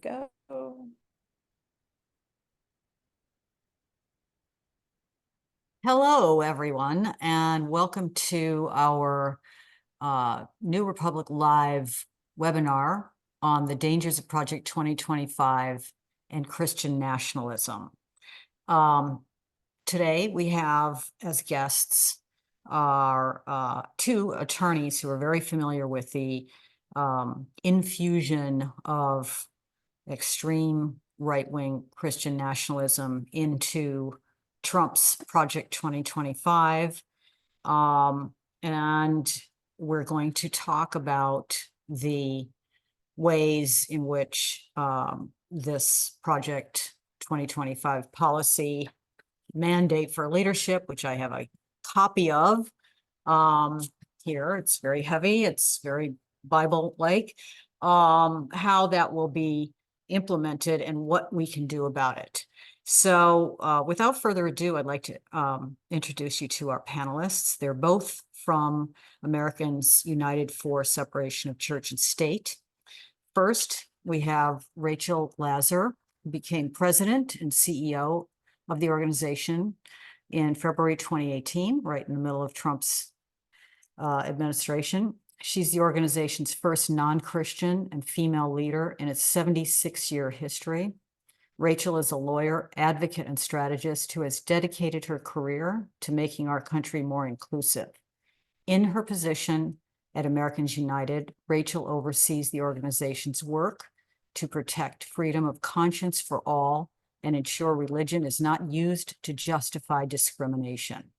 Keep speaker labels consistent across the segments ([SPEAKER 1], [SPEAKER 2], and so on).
[SPEAKER 1] Go.
[SPEAKER 2] Hello, everyone, and welcome to our New Republic Live webinar on the dangers of Project 2025 and Christian nationalism. Today, we have as guests our two attorneys who are very familiar with the infusion of extreme right-wing Christian nationalism into Trump's Project 2025. And we're going to talk about the ways in which this Project 2025 policy mandate for leadership, which I have a copy of here. It's very heavy. It's very Bible-like. How that will be implemented and what we can do about it. So without further ado, I'd like to introduce you to our panelists. They're both from Americans United for Separation of Church and State. First, we have Rachel Lazar, who became president and CEO of the organization in February 2018, right in the middle of Trump's administration. She's the organization's first non-Christian and female leader in its 76-year history. Rachel is a lawyer, advocate, and strategist who has dedicated her career to making our country more inclusive. In her position at Americans United, Rachel oversees the organization's work to protect freedom of conscience for all and ensure religion is not used to justify discrimination.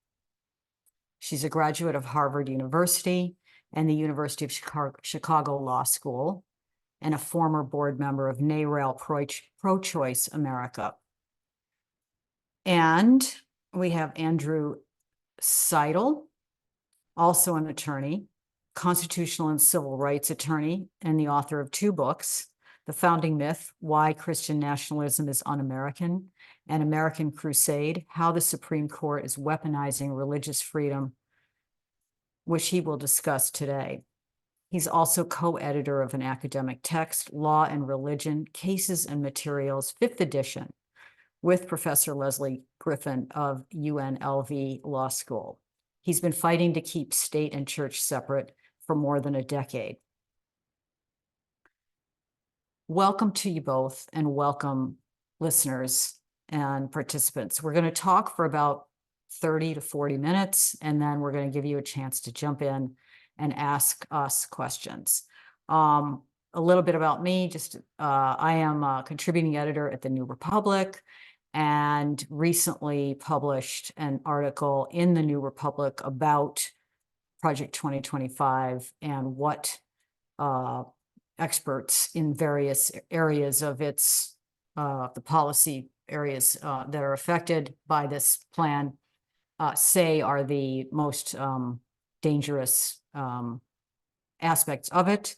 [SPEAKER 2] She's a graduate of Harvard University and the University of Chicago Law School, and a former board member of NARAL Pro-Choice America. And we have Andrew Seidel, also an attorney, constitutional and civil rights attorney, and the author of two books, The Founding Myth, Why Christian Nationalism is Un-American, and American Crusade, How the Supreme Court is Weaponizing Religious Freedom, which he will discuss today. He's also co-editor of an academic text, Law and Religion, Cases and Materials, 5th edition, with Professor Leslie Griffin of UNLV Law School. He's been fighting to keep state and church separate for more than a decade. Welcome to you both, and welcome listeners and participants. We're going to talk for about 30 to 40 minutes, and then we're going to give you a chance to jump in and ask us questions. A little bit about me, I am a contributing editor at the New Republic and recently published an article in the New Republic about Project 2025 and what experts in various areas of its, the policy areas that are affected by this plan say are the most dangerous aspects of it.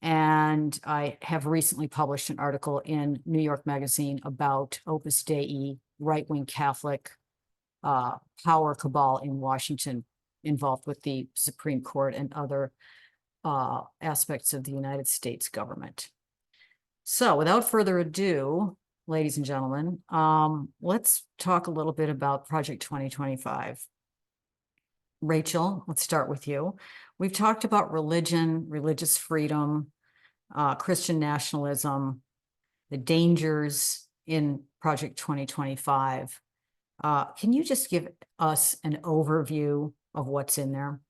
[SPEAKER 2] And I have recently published an article in New York Magazine about Opus Dei, right-wing Catholic power cabal in Washington involved with the Supreme Court and other aspects of the United States government. So without further ado, ladies and gentlemen, let's talk a little bit about Project 2025. Rachel, let's start with you. We've talked about religion, religious freedom, Christian nationalism, the dangers in Project 2025. Can you just give us an overview of what's in there?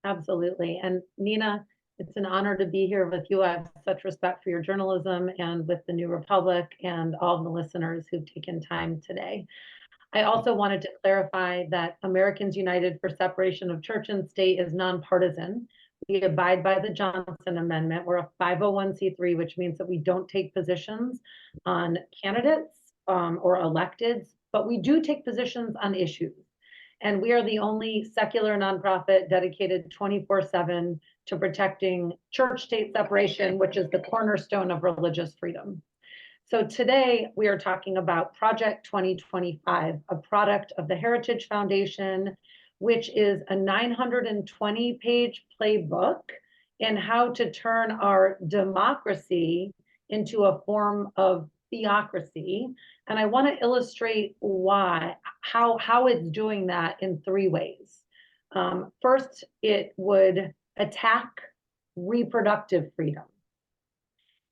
[SPEAKER 3] Absolutely. And Nina, it's an honor to be here with you. I have such respect for your journalism and with the New Republic and all of the listeners who've taken time today. I also wanted to clarify that Americans United for Separation of Church and State is nonpartisan. We abide by the Johnson Amendment. We're a 501c3, which means that we don't take positions on candidates or electeds, but we do take positions on issues. And we are the only secular nonprofit dedicated 24/7 to protecting church-state separation, which is the cornerstone of religious freedom. So today we are talking about Project 2025, a product of the Heritage Foundation, which is a 920-page playbook in how to turn our democracy into a form of theocracy. And I want to illustrate how it's doing that in three ways. First, it would attack reproductive freedom.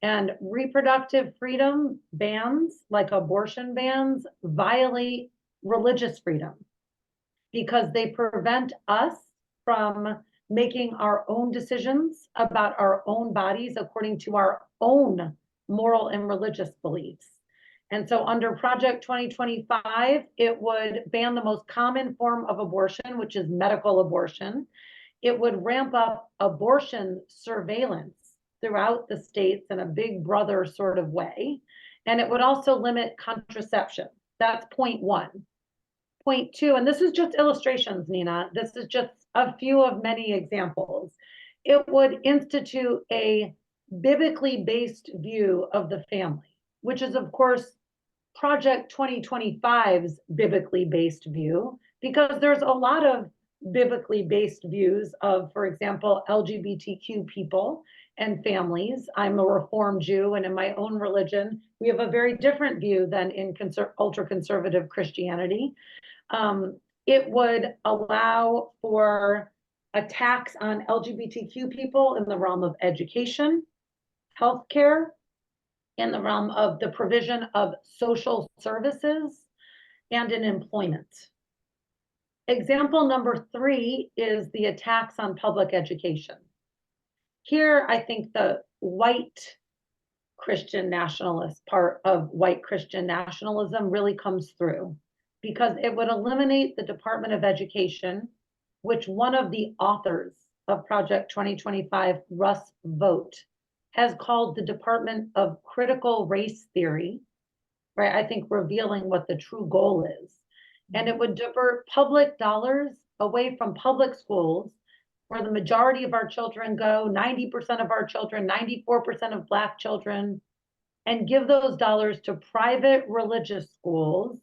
[SPEAKER 3] And reproductive freedom bans, like abortion bans, violate religious freedom because they prevent us from making our own decisions about our own bodies according to our own moral and religious beliefs. And so under Project 2025, it would ban the most common form of abortion, which is medical abortion. It would ramp up abortion surveillance throughout the states in a big brother sort of way. And it would also limit contraception. That's point one. Point two, and this is just illustrations, Nina. This is just a few of many examples. It would institute a biblically based view of the family, which is, of course, Project 2025's biblically based view, because there's a lot of biblically based views of, for example, LGBTQ people and families. I'm a Reformed Jew, and in my own religion, we have a very different view than in ultra-conservative Christianity. It would allow for attacks on LGBTQ people in the realm of education, healthcare, in the realm of the provision of social services, and in employment. Example number three is the attacks on public education. Here, I think the white Christian nationalist part of white Christian nationalism really comes through, because it would eliminate the Department of Education, which one of the authors of Project 2025, Russ Vogt, has called the Department of Critical Race Theory, right? I think revealing what the true goal is. And it would divert public dollars away from public schools, where the majority of our children go, 90% of our children, 94% of Black children, and give those dollars to private religious schools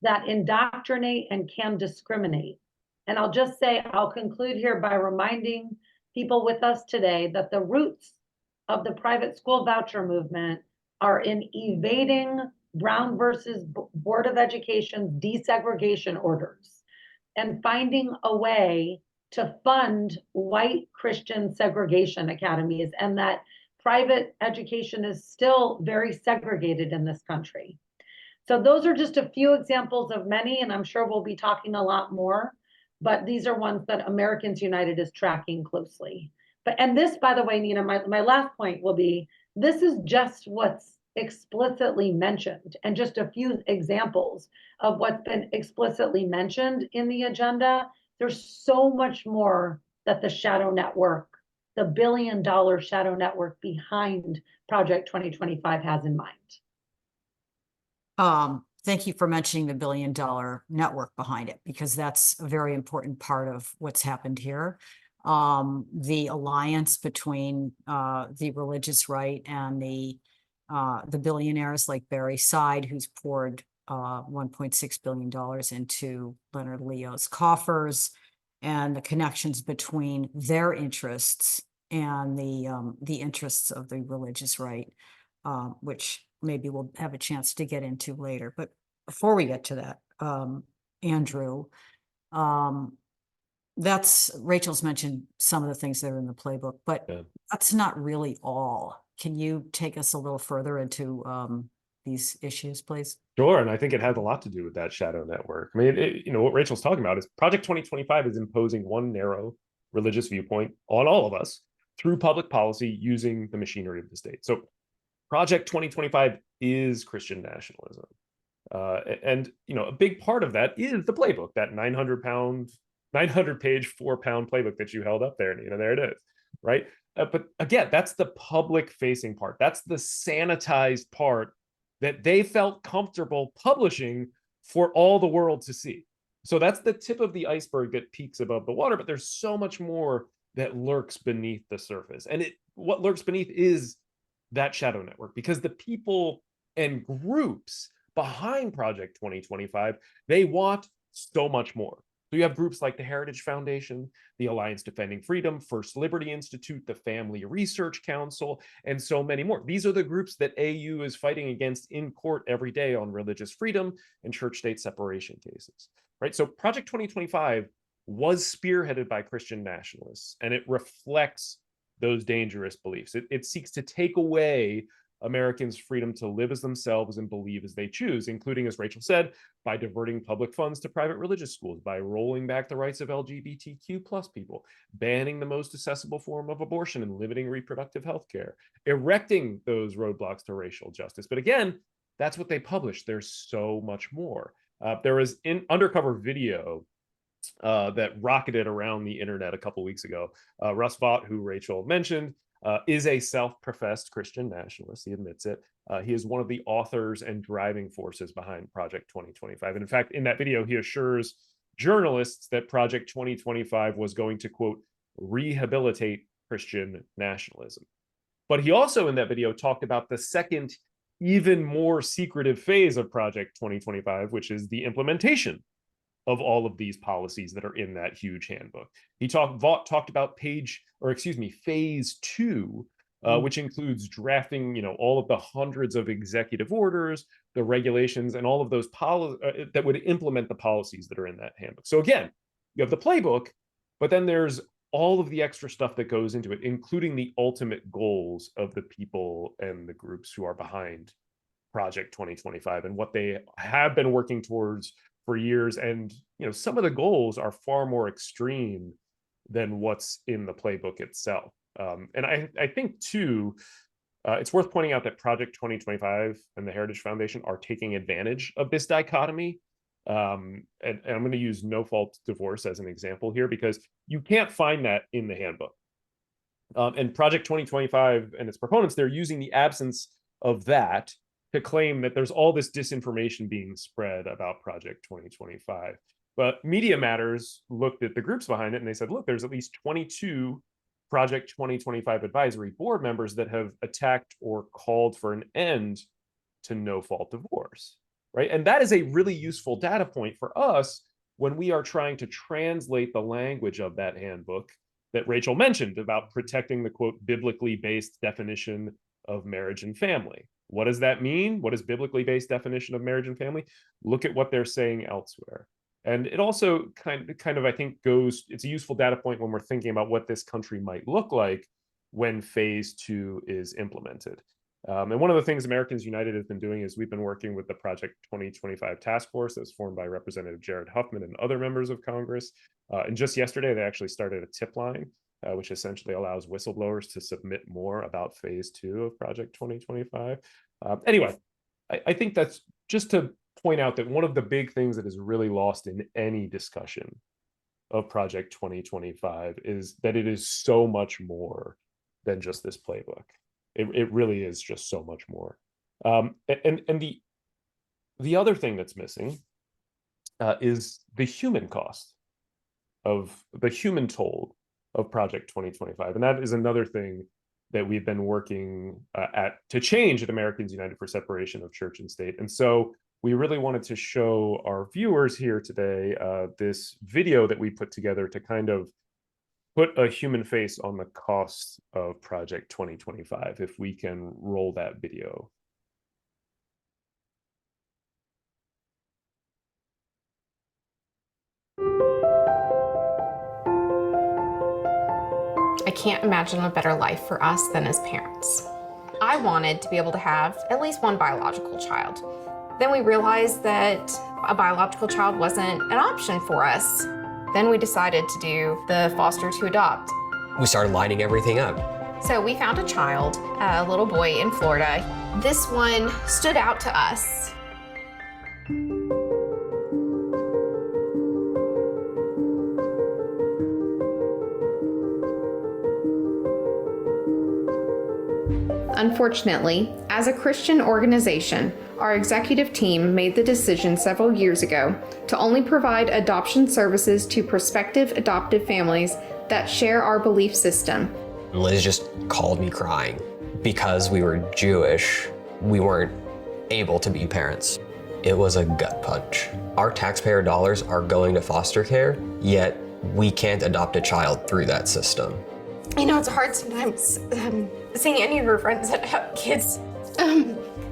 [SPEAKER 3] that indoctrinate and can discriminate. And I'll just say, I'll conclude here by reminding people with us today that the roots of the private school voucher movement are in evading Brown versus Board of Education desegregation orders and finding a way to fund white Christian segregation academies, and that private education is still very segregated in this country. So those are just a few examples of many, and I'm sure we'll be talking a lot more, but these are ones that Americans United is tracking closely. And this, by the way, Nina, my last point will be, this is just what's explicitly mentioned, and just a few examples of what's been explicitly mentioned in the agenda. There's so much more that the shadow network, the $1 billion shadow network behind Project 2025 has in mind.
[SPEAKER 2] Thank you for mentioning the $1 billion network behind it, because that's a very important part of what's happened here. The alliance between the religious right and the billionaires like Barry Seid, who's poured $1.6 billion into Leonard Leo's coffers, and the connections between their interests and the interests of the religious right, which maybe we'll have a chance to get into later. But before we get to that, Andrew, Rachel's mentioned some of the things that are in the playbook, but that's not really all. Can you take us a little further into these issues, please?
[SPEAKER 1] Sure, and I think it has a lot to do with that shadow network. I mean, what Rachel's talking about is Project 2025 is imposing one narrow religious viewpoint on all of us through public policy using the machinery of the state. So Project 2025 is Christian nationalism. And a big part of that is the playbook, that 900-page, 4-pound playbook that you held up there, Nina. There it is, right? But again, that's the public-facing part. That's the sanitized part that they felt comfortable publishing for all the world to see. So that's the tip of the iceberg that peaks above the water, but there's so much more that lurks beneath the surface. And what lurks beneath is that shadow network, because the people and groups behind Project 2025, they want so much more. So you have groups like the Heritage Foundation, the Alliance Defending Freedom, First Liberty Institute, the Family Research Council, and so many more. These are the groups that AU is fighting against in court every day on religious freedom and church-state separation cases, right? So Project 2025 was spearheaded by Christian nationalists, and it reflects those dangerous beliefs. It seeks to take away Americans' freedom to live as themselves and believe as they choose, including, as Rachel said, by diverting public funds to private religious schools, by rolling back the rights of LGBTQ plus people, banning the most accessible form of abortion and limiting reproductive health care, erecting those roadblocks to racial justice. But again, that's what they published. There's so much more. There was an undercover video that rocketed around the internet a couple weeks ago. Russ Vought, who Rachel mentioned, is a self-professed Christian nationalist. He admits it. He is one of the authors and driving forces behind Project 2025. And in fact, in that video, he assures journalists that Project 2025 was going to, quote, rehabilitate Christian nationalism. But he also, in that video, talked about the second, even more secretive phase of Project 2025, which is the implementation of all of these policies that are in that huge handbook. Vought talked about phase 2, which includes drafting, all of the hundreds of executive orders, the regulations, and all of those that would implement the policies that are in that handbook. So again, you have the playbook, but then there's all of the extra stuff that goes into it, including the ultimate goals of the people and the groups who are behind Project 2025 and what they have been working towards for years. And some of the goals are far more extreme than what's in the playbook itself. And I think too, it's worth pointing out that Project 2025 and the Heritage Foundation are taking advantage of this dichotomy. And I'm going to use no-fault divorce as an example here, because you can't find that in the handbook. And Project 2025 and its proponents, they're using the absence of that to claim that there's all this disinformation being spread about Project 2025. But Media Matters looked at the groups behind it and they said, look, there's at least 22 Project 2025 advisory board members that have attacked or called for an end to no-fault divorce, right? And that is a really useful data point for us when we are trying to translate the language of that handbook that Rachel mentioned about protecting the, quote, biblically based definition of marriage and family. What does that mean? What is biblically based definition of marriage and family? Look at what they're saying elsewhere. And it also kind of, I think, it's a useful data point when we're thinking about what this country might look like when phase 2 is implemented. And one of the things Americans United has been doing is we've been working with the Project 2025 task force that's formed by Representative Jared Huffman and other members of Congress. And just yesterday, they actually started a tip line, which essentially allows whistleblowers to submit more about phase 2 of Project 2025. Anyway, I think that's just to point out that one of the big things that is really lost in any discussion of Project 2025 is that it is so much more than just this playbook. It really is just so much more. And the other thing that's missing is the human cost of the human toll of Project 2025. And that is another thing that we've been working to change at Americans United for Separation of Church and State. And so we really wanted to show our viewers here today this video that we put together to kind of put a human face on the cost of Project 2025, if we can roll that video.
[SPEAKER 4] I can't imagine a better life for us than as parents. I wanted to be able to have at least one biological child. Then we realized that a biological child wasn't an option for us. Then we decided to do the foster to adopt.
[SPEAKER 5] We started lining everything up.
[SPEAKER 4] So we found a child, a little boy in Florida. This one stood out to us. Unfortunately, as a Christian organization, our executive team made the decision several years ago to only provide adoption services to prospective adoptive families that share our belief system.
[SPEAKER 5] Liz just called me crying. Because we were Jewish, we weren't able to be parents. It was a gut punch. Our taxpayer dollars are going to foster care, yet we can't adopt a child through that system.
[SPEAKER 4] You know, it's hard sometimes seeing any of your friends that have kids.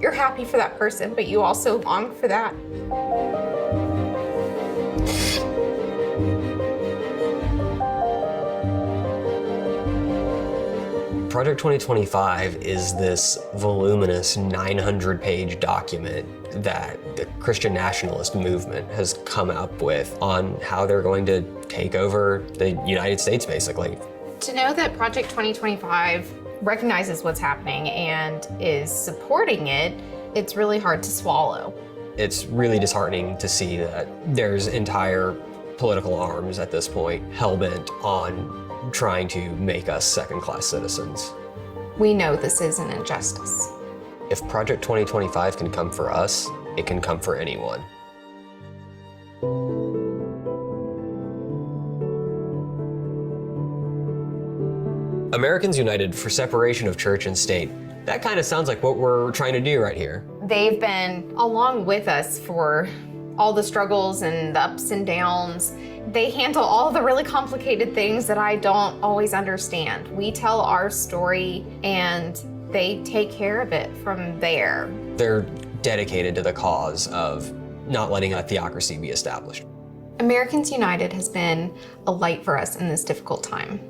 [SPEAKER 4] You're happy for that person, but you also long for that.
[SPEAKER 5] Project 2025 is this voluminous 900-page document that the Christian nationalist movement has come up with on how they're going to take over the United States, basically.
[SPEAKER 4] To know that Project 2025 recognizes what's happening and is supporting it, it's really hard to swallow.
[SPEAKER 5] It's really disheartening to see that there's entire political arms at this point hell-bent on trying to make us second-class citizens.
[SPEAKER 4] We know this is an injustice.
[SPEAKER 5] If Project 2025 can come for us, it can come for anyone. Americans United for Separation of Church and State. That kind of sounds like what we're trying to do right here.
[SPEAKER 4] They've been along with us for all the struggles and the ups and downs. They handle all the really complicated things that I don't always understand. We tell our story and they take care of it from there.
[SPEAKER 5] They're dedicated to the cause of not letting a theocracy be established.
[SPEAKER 4] Americans United has been a light for us in this difficult time.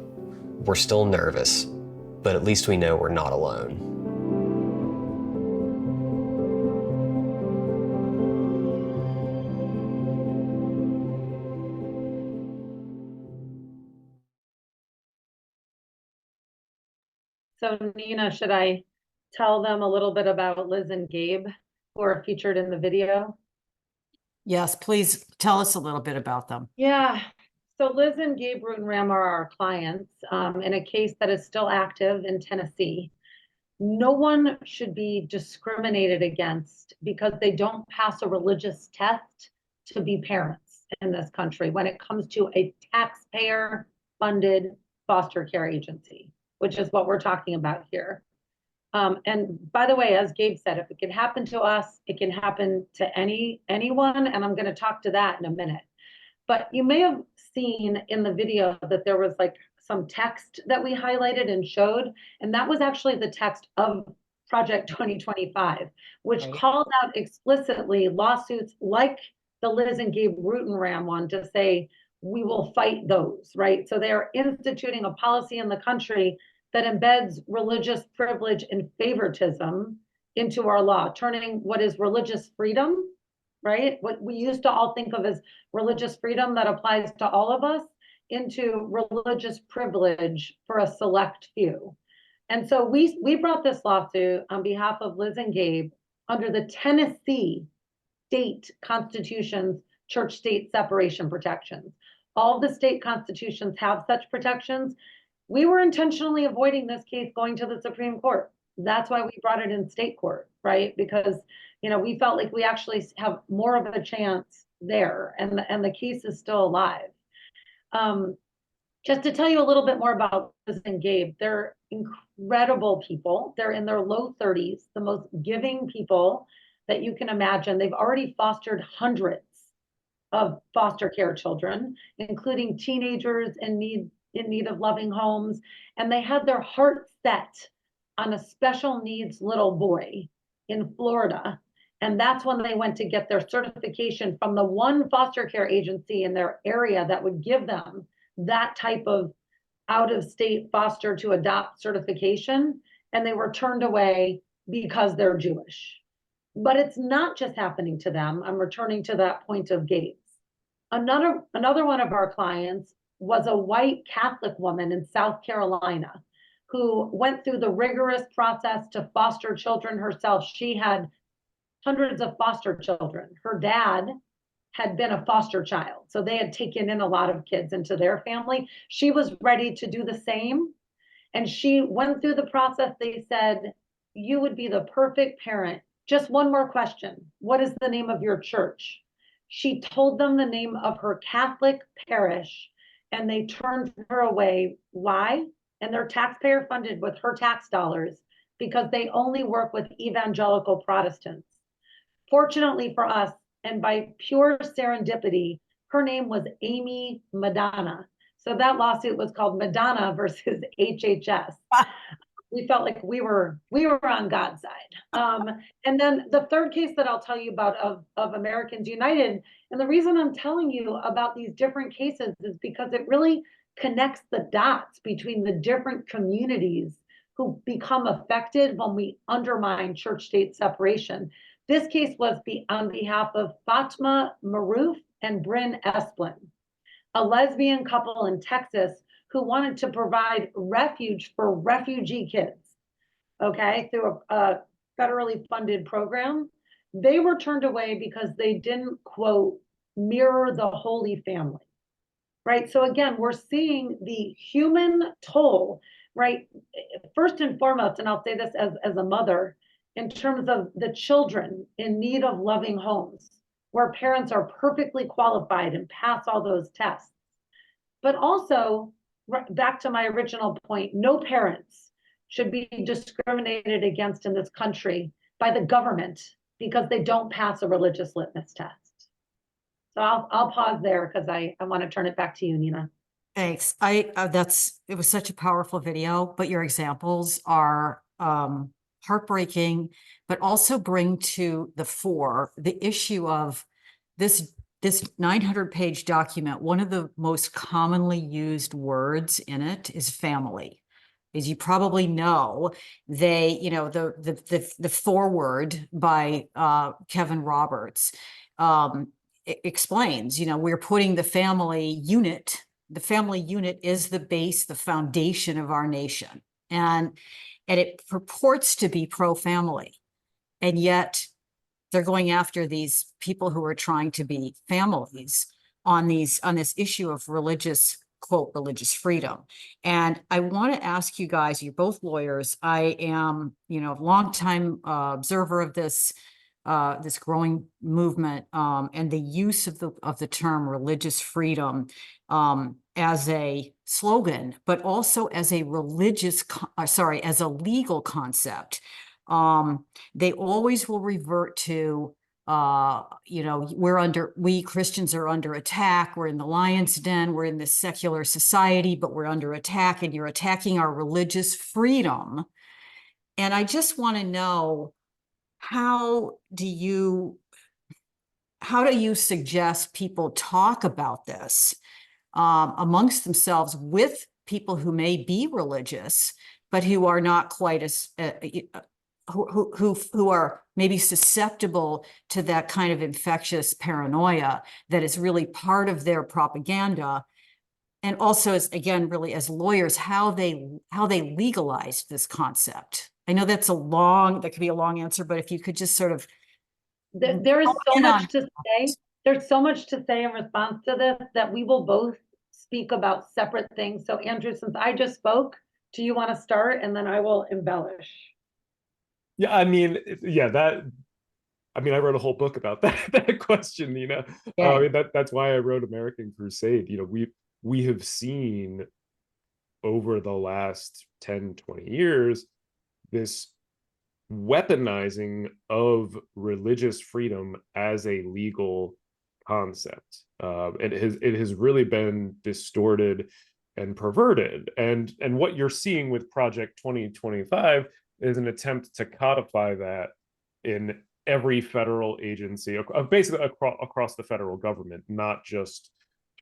[SPEAKER 5] We're still nervous, but at least we know we're not alone.
[SPEAKER 3] So Nina, should I tell them a little bit about Liz and Gabe, who are featured in the video?
[SPEAKER 2] Yes, please tell us a little bit about them.
[SPEAKER 3] Yeah, so Liz and Gabe Rutenram are our clients in a case that is still active in Tennessee. No one should be discriminated against because they don't pass a religious test to be parents in this country when it comes to a taxpayer-funded foster care agency, which is what we're talking about here. And by the way, as Gabe said, if it can happen to us, it can happen to anyone, and I'm going to talk to that in a minute. But you may have seen in the video that there was like some text that we highlighted and showed, and that was actually the text of Project 2025, which
[SPEAKER 2] Right.
[SPEAKER 3] called out explicitly lawsuits like the Liz and Gabe Rutenram one to say, we will fight those, right? So they are instituting a policy in the country that embeds religious privilege and favoritism into our law, turning what is religious freedom, right? What we used to all think of as religious freedom that applies to all of us into religious privilege for a select few. And so we brought this lawsuit on behalf of Liz and Gabe under the Tennessee state constitution's church-state separation protections. All the state constitutions have such protections. We were intentionally avoiding this case going to the Supreme Court. That's why we brought it in state court, right? Because, you know, we felt like we actually have more of a chance there, and the case is still alive. Just to tell you a little bit more about Liz and Gabe, they're incredible people. They're in their low 30s, the most giving people that you can imagine. They've already fostered hundreds of foster care children, including teenagers in need of loving homes. And they had their heart set on a special needs little boy in Florida. And that's when they went to get their certification from the one foster care agency in their area that would give them that type of out-of-state foster to adopt certification. And they were turned away because they're Jewish. But it's not just happening to them. I'm returning to that point of Gabe's. Another one of our clients was a white Catholic woman in South Carolina who went through the rigorous process to foster children herself. She had hundreds of foster children. Her dad had been a foster child, so they had taken in a lot of kids into their family. She was ready to do the same, and she went through the process. They said, you would be the perfect parent. Just one more question. What is the name of your church? She told them the name of her Catholic parish, and they turned her away. Why? And they're taxpayer funded with her tax dollars because they only work with evangelical Protestants. Fortunately for us, and by pure serendipity, her name was Amy Madonna. So that lawsuit was called Madonna versus HHS. We felt like we were on God's side. And then the third case that I'll tell you about of Americans United, and the reason I'm telling you about these different cases is because it really connects the dots between the different communities who become affected when we undermine church-state separation. This case was on behalf of Fatma Maroof and Bryn Esplin, a lesbian couple in Texas who wanted to provide refuge for refugee kids, okay, through a federally funded program. They were turned away because they didn't, quote, mirror the Holy Family, right? So again, we're seeing the human toll, right? First and foremost, and I'll say this as a mother, in terms of the children in need of loving homes, where parents are perfectly qualified and pass all those tests. But also, back to my original point, no parents should be discriminated against in this country by the government because they don't pass a religious litmus test. So I'll pause there because I want to turn it back to you, Nina.
[SPEAKER 2] Thanks. It was such a powerful video, but your examples are heartbreaking, but also bring to the fore the issue of this 900-page document. One of the most commonly used words in it is family. As you probably know, the foreword by Kevin Roberts explains, we're putting the family unit. The family unit is the base, the foundation of our nation, and it purports to be pro-family, and yet they're going after these people who are trying to be families on this issue of religious, quote, religious freedom. And I want to ask you guys, you're both lawyers. I am, a longtime observer of this growing movement and the use of the term religious freedom as a slogan, but also as a as a legal concept. They always will revert to, we Christians are under attack. We're in the lion's den. We're in this secular society, but we're under attack, and you're attacking our religious freedom. And I just want to know, how do you suggest people talk about this amongst themselves with people who may be religious, but who are not quite as who are maybe susceptible to that kind of infectious paranoia that is really part of their propaganda? And also, as lawyers, how they legalize this concept. I know that could be a long answer, but if you could just sort of.
[SPEAKER 3] There is so much to say. There's so much to say in response to this that we will both speak about separate things. So Andrew, since I just spoke, do you want to start, and then I will embellish?
[SPEAKER 1] Yeah, I wrote a whole book about that question, Nina.
[SPEAKER 2] Yeah.
[SPEAKER 1] That's why I wrote American Crusade. We have seen over the last 10, 20 years, this weaponizing of religious freedom as a legal concept. It has really been distorted and perverted. And what you're seeing with Project 2025 is an attempt to codify that in every federal agency, basically across the federal government, not just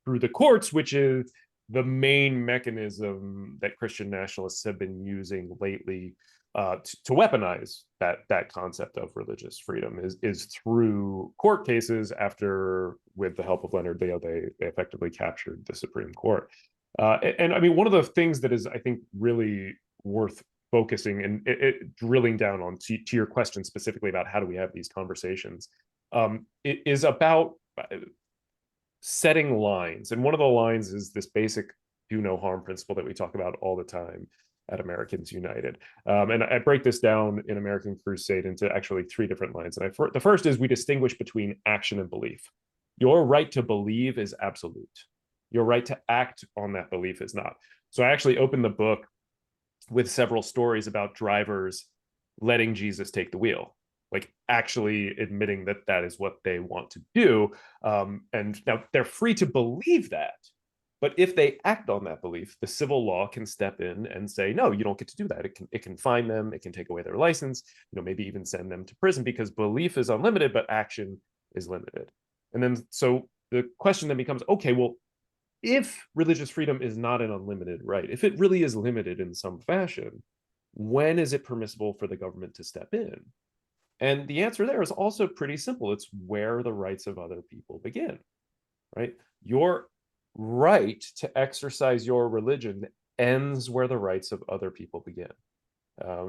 [SPEAKER 1] through the courts, which is the main mechanism that Christian nationalists have been using lately to weaponize that concept of religious freedom is through court cases. After, with the help of Leonard Leo, they effectively captured the Supreme Court. And one of the things that is, I think, really worth focusing and drilling down on to your question specifically about how do we have these conversations, it is about setting lines. And one of the lines is this basic do no harm principle that we talk about all the time at Americans United. And I break this down in American Crusade into actually 3 different lines. And the first is we distinguish between action and belief. Your right to believe is absolute. Your right to act on that belief is not. So I actually opened the book with several stories about drivers letting Jesus take the wheel. like actually admitting that that is what they want to do. And now they're free to believe that. But if they act on that belief, the civil law can step in and say, no, you don't get to do that. It can fine them, it can take away their license, maybe even send them to prison, because belief is unlimited, but action is limited. And then so the question then becomes, okay, well, if religious freedom is not an unlimited right, if it really is limited in some fashion, when is it permissible for the government to step in? And the answer there is also pretty simple. It's where the rights of other people begin, right? Your right to exercise your religion ends where the rights of other people begin.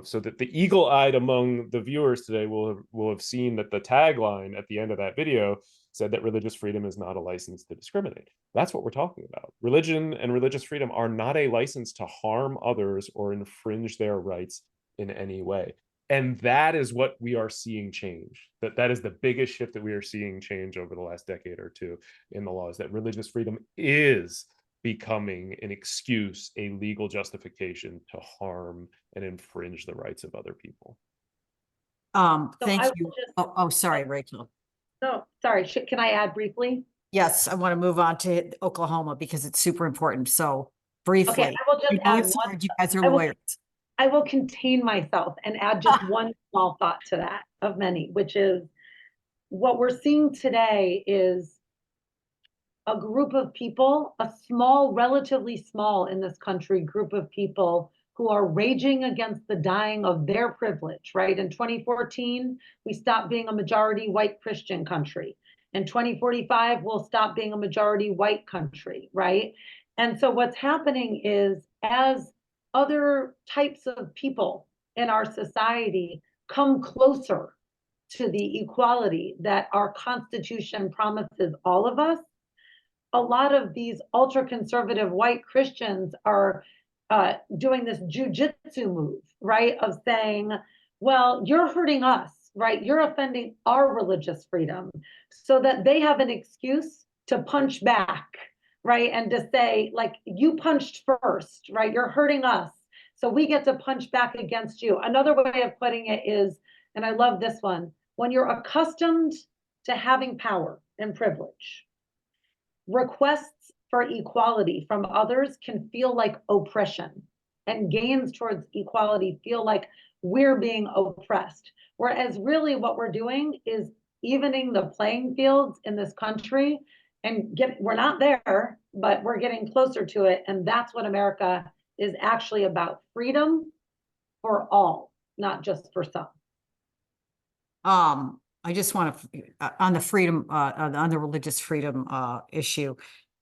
[SPEAKER 1] So that the eagle-eyed among the viewers today will have seen that the tagline at the end of that video said that religious freedom is not a license to discriminate. That's what we're talking about. Religion and religious freedom are not a license to harm others or infringe their rights in any way. And that is what we are seeing change. That is the biggest shift that we are seeing change over the last decade or two in the laws, that religious freedom is becoming an excuse, a legal justification to harm and infringe the rights of other people.
[SPEAKER 2] Thank
[SPEAKER 3] I
[SPEAKER 2] you.
[SPEAKER 3] will just-
[SPEAKER 2] Oh, sorry, Rachel.
[SPEAKER 3] No, sorry, can I add briefly?
[SPEAKER 2] Yes, I want to move on to Oklahoma because it's super important. So briefly,
[SPEAKER 3] Okay, I will just
[SPEAKER 2] you
[SPEAKER 3] add
[SPEAKER 2] both
[SPEAKER 3] one.
[SPEAKER 2] said you guys are
[SPEAKER 3] I will-
[SPEAKER 2] lawyers.
[SPEAKER 3] I will contain myself and add just one small thought to that of many, which is what we're seeing today is a group of people, a small, relatively small in this country group of people who are raging against the dying of their privilege, right? In 2014, we stopped being a majority white Christian country. In 2045, we'll stop being a majority white country, right? And so what's happening is as other types of people in our society come closer to the equality that our Constitution promises all of us, a lot of these ultra-conservative white Christians are doing this jujitsu move, right? Of saying, well, you're hurting us, right? You're offending our religious freedom, so that they have an excuse to punch back, right? And to say, like, you punched first, right? You're hurting us, so we get to punch back against you. Another way of putting it is, and I love this one, when you're accustomed to having power and privilege, requests for equality from others can feel like oppression, and gains towards equality feel like we're being oppressed. Whereas really what we're doing is evening the playing fields in this country, and we're not there, but we're getting closer to it. And that's what America is actually about: freedom for all, not just for some.
[SPEAKER 2] I just want to, on the freedom, on the religious freedom issue,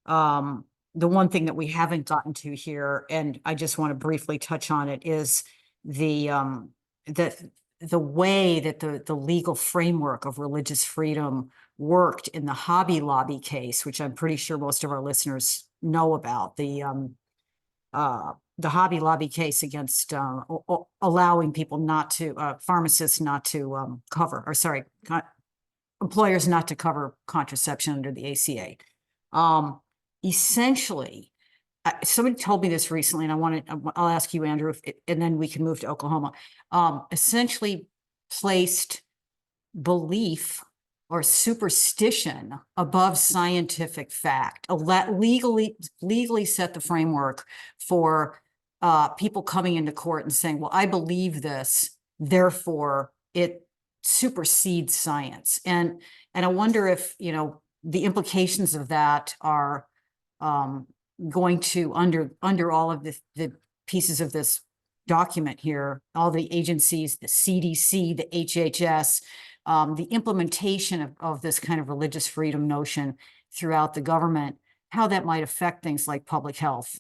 [SPEAKER 2] the one thing that we haven't gotten to here, and I just want to briefly touch on it, is the way that the legal framework of religious freedom worked in the Hobby Lobby case, which I'm pretty sure most of our listeners know about. The Hobby Lobby case against allowing people not to, pharmacists not to cover, or sorry, employers not to cover contraception under the ACA. Essentially, somebody told me this recently, and I'll ask you, Andrew, and then we can move to Oklahoma. Essentially placed belief or superstition above scientific fact, legally set the framework for people coming into court and saying, well, I believe this, therefore it supersedes science. And I wonder if, the implications of that are going to, under all of the pieces of this document here, all the agencies, the CDC, the HHS, the implementation of this kind of religious freedom notion throughout the government, how that might affect things like public health.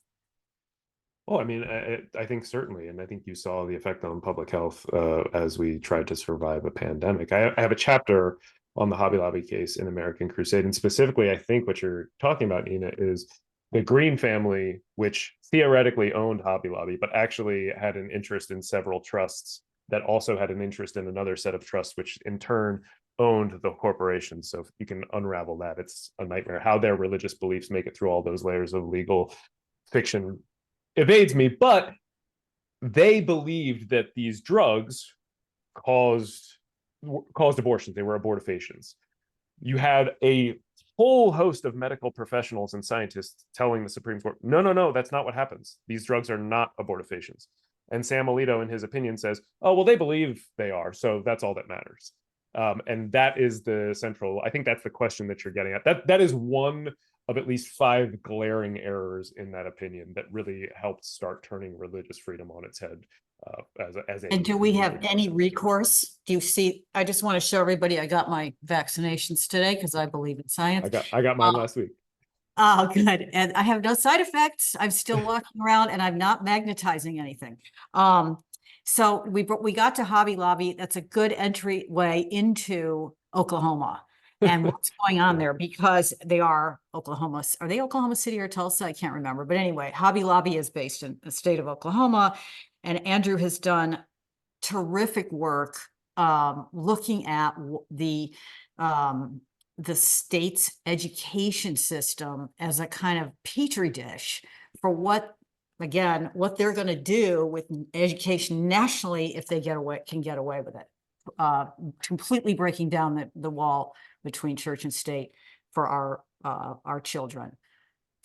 [SPEAKER 1] Well, I mean, I think certainly, and I think you saw the effect on public health as we tried to survive a pandemic. I have a chapter on the Hobby Lobby case in American Crusade, and specifically, I think what you're talking about, Nina, is the Green family, which theoretically owned Hobby Lobby, but actually had an interest in several trusts that also had an interest in another set of trusts, which in turn owned the corporation. So if you can unravel that, it's a nightmare. How their religious beliefs make it through all those layers of legal fiction evades me, but they believed that these drugs caused caused abortions. They were abortifacients. You had a whole host of medical professionals and scientists telling the Supreme Court, no, no, no, that's not what happens. These drugs are not abortifacients. And Sam Alito, in his opinion, says, oh, well, they believe they are, so that's all that matters. And that is the central, I think that's the question that you're getting at. That is one of at least 5 glaring errors in that opinion that really helped start turning religious freedom on its head.
[SPEAKER 2] And do we have any recourse? Do you see, I just want to show everybody, I got my vaccinations today because I believe in science.
[SPEAKER 1] I got mine last week.
[SPEAKER 2] Oh, good. And I have no side effects. I'm still walking around and I'm not magnetizing anything. So we got to Hobby Lobby. That's a good entryway into Oklahoma and what's going on there, because they are Oklahoma. Are they Oklahoma City or Tulsa? I can't remember. But anyway, Hobby Lobby is based in the state of Oklahoma. And Andrew has done terrific work looking at the state's education system as a kind of petri dish for what they're going to do with education nationally if they can get away with it. Completely breaking down the wall between church and state for our children.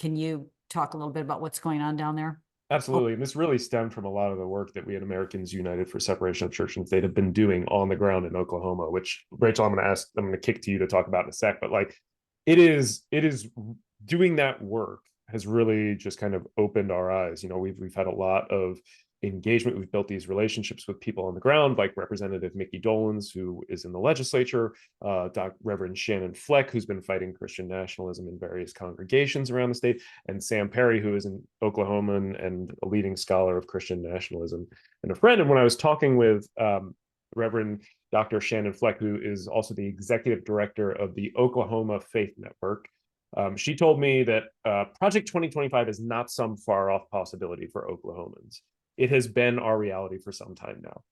[SPEAKER 2] Can you talk a little bit about what's going on down there?
[SPEAKER 1] Absolutely. And this really stemmed from a lot of the work that we at Americans United for Separation of Church and State have been doing on the ground in Oklahoma, which, Rachel, I'm going to kick to you to talk about in a sec, but like it is doing that work has really just kind of opened our eyes. You know, we've had a lot of engagement. We've built these relationships with people on the ground, like Representative Mickey Dolans, who is in the legislature, Reverend Shannon Fleck, who's been fighting Christian nationalism in various congregations around the state, and Sam Perry, who is an Oklahoman and a leading scholar of Christian nationalism and a friend. And when I was talking with Reverend Dr. Shannon Fleck, who is also the executive director of the Oklahoma Faith Network, she told me that Project 2025 is not some far off possibility for Oklahomans. It has been our reality for some time now.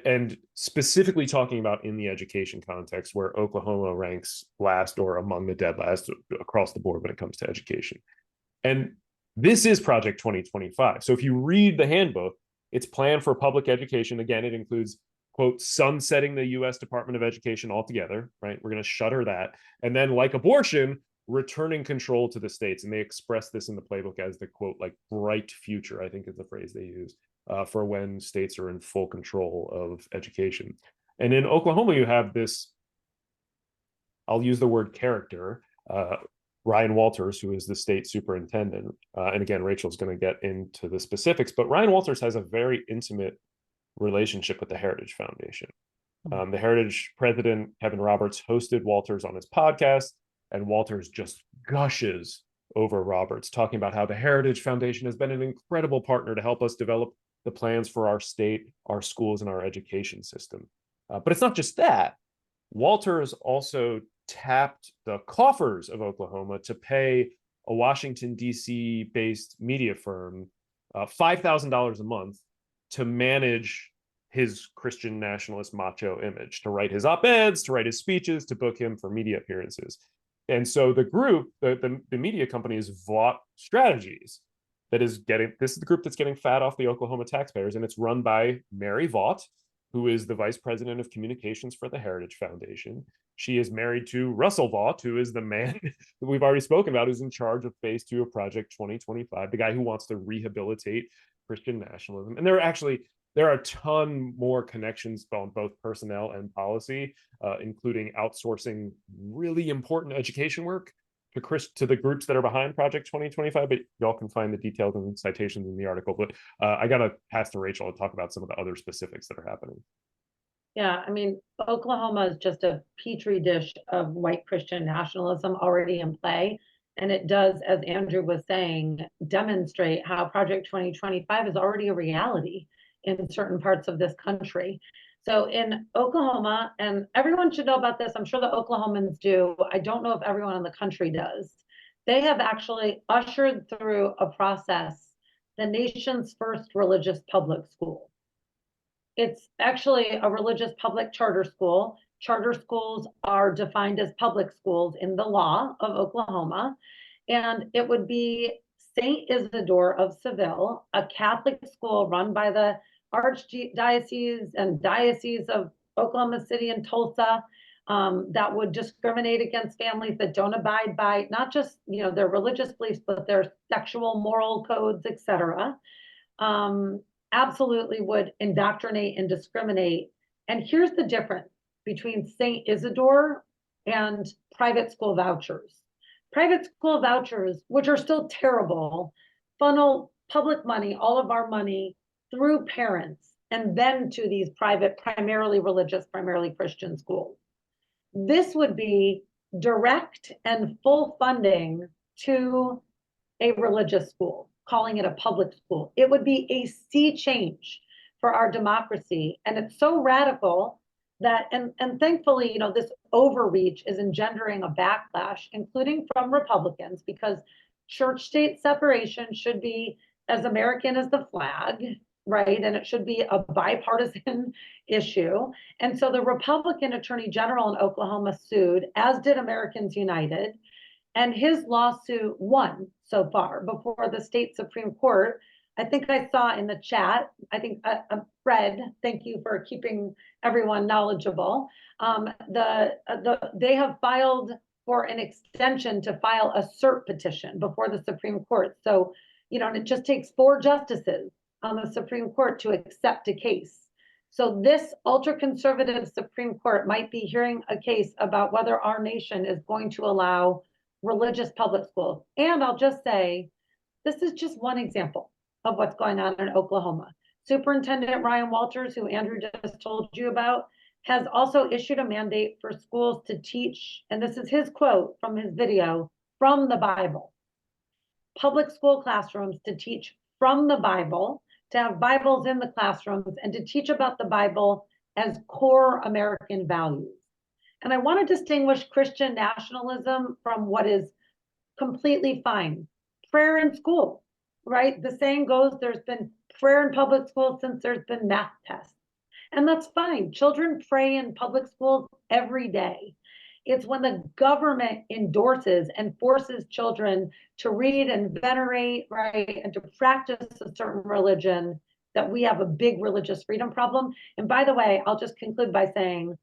[SPEAKER 1] And specifically talking about in the education context, where Oklahoma ranks last or among the dead last across the board when it comes to education. And this is Project 2025. So if you read the handbook, it's planned for public education. Again, it includes, quote, sunsetting the U.S. Department of Education altogether, right? We're going to shutter that. And then, like abortion, returning control to the states. And they express this in the playbook as the, quote, like bright future, I think is the phrase they use, for when states are in full control of education. And in Oklahoma, you have this, I'll use the word character, Ryan Walters, who is the state superintendent. And again, Rachel's going to get into the specifics, but Ryan Walters has a very intimate relationship with the Heritage Foundation. The Heritage president, Kevin Roberts, hosted Walters on his podcast, and Walters just gushes over Roberts, talking about how the Heritage Foundation has been an incredible partner to help us develop the plans for our state, our schools, and our education system. But it's not just that. Walters also tapped the coffers of Oklahoma to pay a Washington, D.C. based media firm $5,000 a month to manage his Christian nationalist macho image, to write his op-eds, to write his speeches, to book him for media appearances. And so the group, the media company is Vaught Strategies, this is the group that's getting fat off the Oklahoma taxpayers, and it's run by Mary Vaught, who is the vice president of communications for the Heritage Foundation. She is married to Russell Vaught, who is the man that we've already spoken about, who's in charge of phase 2 of Project 2025, the guy who wants to rehabilitate Christian nationalism. And there are a ton more connections on both personnel and policy, including outsourcing really important education work to the groups that are behind Project 2025, but y'all can find the details and citations in the article. But I got to pass to Rachel to talk about some of the other specifics that are happening.
[SPEAKER 3] Yeah, I mean, Oklahoma is just a petri dish of white Christian nationalism already in play. And it does, as Andrew was saying, demonstrate how Project 2025 is already a reality in certain parts of this country. So in Oklahoma, and everyone should know about this, I'm sure the Oklahomans do, I don't know if everyone in the country does, they have actually ushered through a process, the nation's first religious public school. It's actually a religious public charter school. Charter schools are defined as public schools in the law of Oklahoma, and it would be St. Isidore of Seville, a Catholic school run by the Archdiocese and Diocese of Oklahoma City and Tulsa, that would discriminate against families that don't abide by not just, you know, their religious beliefs, but their sexual moral codes, etc. Absolutely would indoctrinate and discriminate. And here's the difference between St. Isidore and private school vouchers. Private school vouchers, which are still terrible, funnel public money, all of our money, through parents and then to these private, primarily religious, primarily Christian schools. This would be direct and full funding to a religious school, calling it a public school. It would be a sea change for our democracy. And it's so radical that, and thankfully, you know, this overreach is engendering a backlash, including from Republicans, because church-state separation should be as American as the flag, right? And it should be a bipartisan issue. And so the Republican Attorney General in Oklahoma sued, as did Americans United, and his lawsuit won so far before the state Supreme Court. I think I saw in the chat, I think Fred, thank you for keeping everyone knowledgeable. They have filed for an extension to file a cert petition before the Supreme Court. So, you know, and it just takes 4 justices on the Supreme Court to accept a case. So this ultra-conservative Supreme Court might be hearing a case about whether our nation is going to allow religious public schools. And I'll just say, this is just one example of what's going on in Oklahoma. Superintendent Ryan Walters, who Andrew just told you about, has also issued a mandate for schools to teach, and this is his quote from his video, from the Bible. Public school classrooms to teach from the Bible, to have Bibles in the classrooms, and to teach about the Bible as core American values. And I want to distinguish Christian nationalism from what is completely fine. Prayer in school, right? The saying goes, there's been prayer in public schools since there's been math tests. And that's fine. Children pray in public schools every day. It's when the government endorses and forces children to read and venerate, right, and to practice a certain religion that we have a big religious freedom problem. And by the way, I'll just conclude by saying,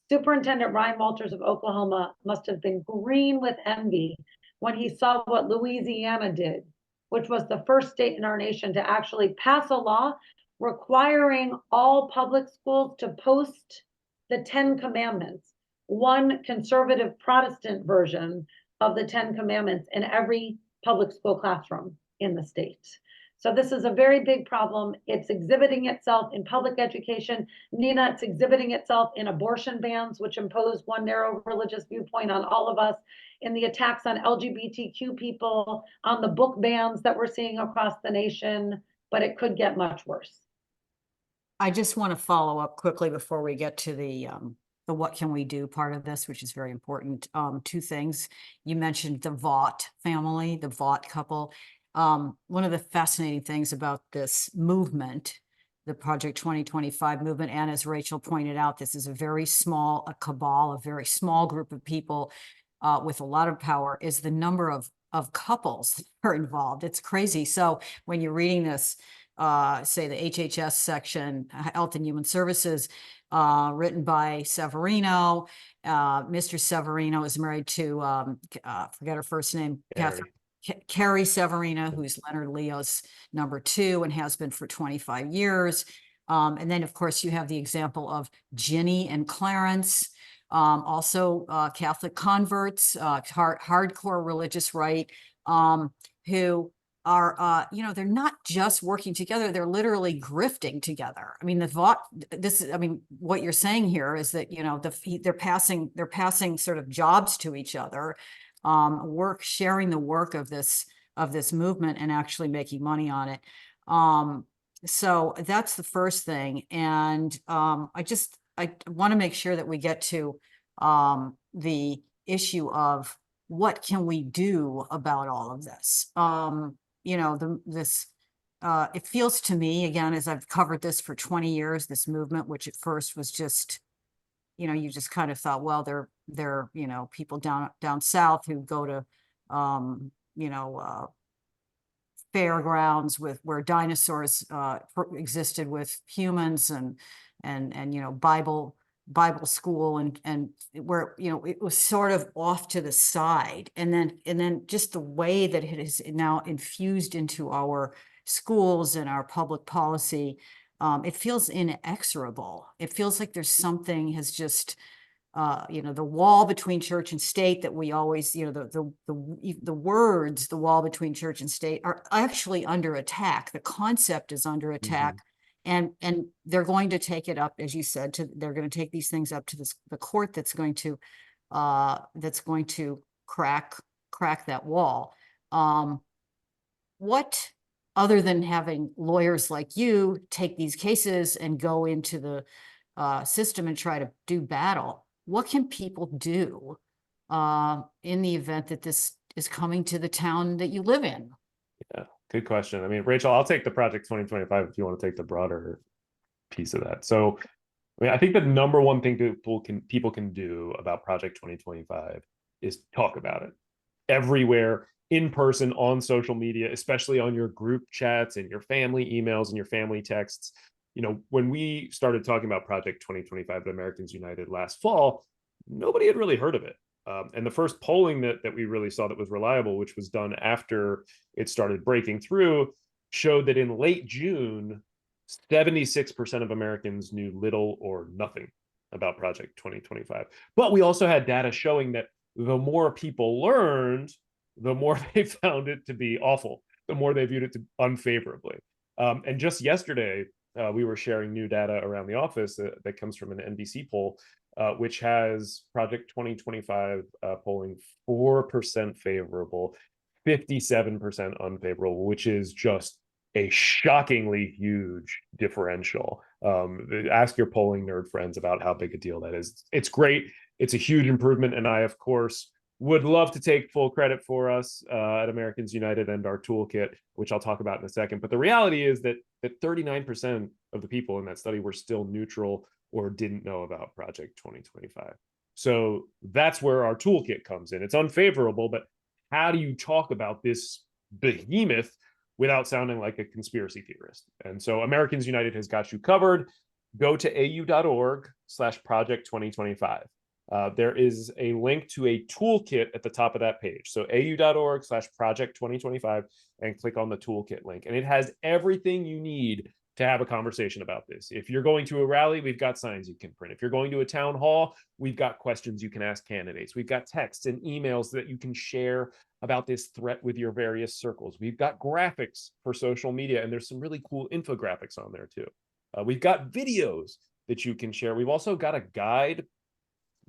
[SPEAKER 3] Superintendent Ryan Walters of Oklahoma must have been green with envy when he saw what Louisiana did, which was the first state in our nation to actually pass a law requiring all public schools to post the 10 Commandments, one conservative Protestant version of the 10 Commandments in every public school classroom in the state. So this is a very big problem. It's exhibiting itself in public education. Nina, it's exhibiting itself in abortion bans, which impose one narrow religious viewpoint on all of us, in the attacks on LGBTQ people, on the book bans that we're seeing across the nation, but it could get much worse.
[SPEAKER 2] I just want to follow up quickly before we get to the what can we do part of this, which is very important. 2 things. You mentioned the Vaught family, the Vaught couple. One of the fascinating things about this movement, the Project 2025 movement, and as Rachel pointed out, this is a very small, a cabal, a very small group of people with a lot of power, is the number of couples that are involved. It's crazy. So when you're reading this, say the HHS section, Health and Human Services, written by Severino. Mr. Severino is married to, forget her first name, Carrie Severino, who's Leonard Leo's number 2 and has been for 25 years. And then, of course, you have the example of Ginny and Clarence, also Catholic converts, hardcore religious right, who are, you know, they're not just working together, they're literally grifting together. I mean, what you're saying here is that, you know, they're passing sort of jobs to each other, sharing the work of this movement and actually making money on it. So that's the first thing. And I want to make sure that we get to the issue of what can we do about all of this. You know, it feels to me, again, as I've covered this for 20 years, this movement, which at first was just, you know, you just kind of thought, well, they're you know, people down south who go to, you know, fairgrounds where dinosaurs existed with humans and you know, Bible Bible school and where, you know, it was sort of off to the side. And then just the way that it is now infused into our schools and our public policy, it feels inexorable. It feels like there's something has just, you know, the wall between church and state that we always, you know, the words, the wall between church and state are actually under attack. The concept is under attack. And they're going to take it up, as you said, they're going to take these things up to the court that's going to crack that wall. What, other than having lawyers like you take these cases and go into the system and try to do battle, what can people do in the event that this is coming to the town that you live in?
[SPEAKER 1] Yeah, good question. I mean, Rachel, I'll take the Project 2025 if you want to take the broader piece of that. So, I mean, I think the number one thing people can do about Project 2025 is talk about it everywhere, in person, on social media, especially on your group chats and your family emails and your family texts. You know, when we started talking about Project 2025 at Americans United last fall, nobody had really heard of it. And the first polling that we really saw that was reliable, which was done after it started breaking through, showed that in late June, 76% of Americans knew little or nothing about Project 2025. But we also had data showing that the more people learned, the more they found it to be awful, the more they viewed it unfavorably. And just yesterday, we were sharing new data around the office that comes from an NBC poll, which has Project 2025 polling 4% favorable, 57% unfavorable, which is just a shockingly huge differential. Ask your polling nerd friends about how big a deal that is. It's great. It's a huge improvement. And I, of course, would love to take full credit for us at Americans United and our toolkit, which I'll talk about in a second. But the reality is that 39% of the people in that study were still neutral or didn't know about Project 2025. So that's where our toolkit comes in. It's unfavorable, but how do you talk about this behemoth without sounding like a conspiracy theorist? And so Americans United has got you covered. Go to au.org/project2025. There is a link to a toolkit at the top of that page. So au.org/project2025 and click on the toolkit link. And it has everything you need to have a conversation about this. If you're going to a rally, we've got signs you can print. If you're going to a town hall, we've got questions you can ask candidates. We've got texts and emails that you can share about this threat with your various circles. We've got graphics for social media, and there's some really cool infographics on there too. We've got videos that you can share. We've also got a guide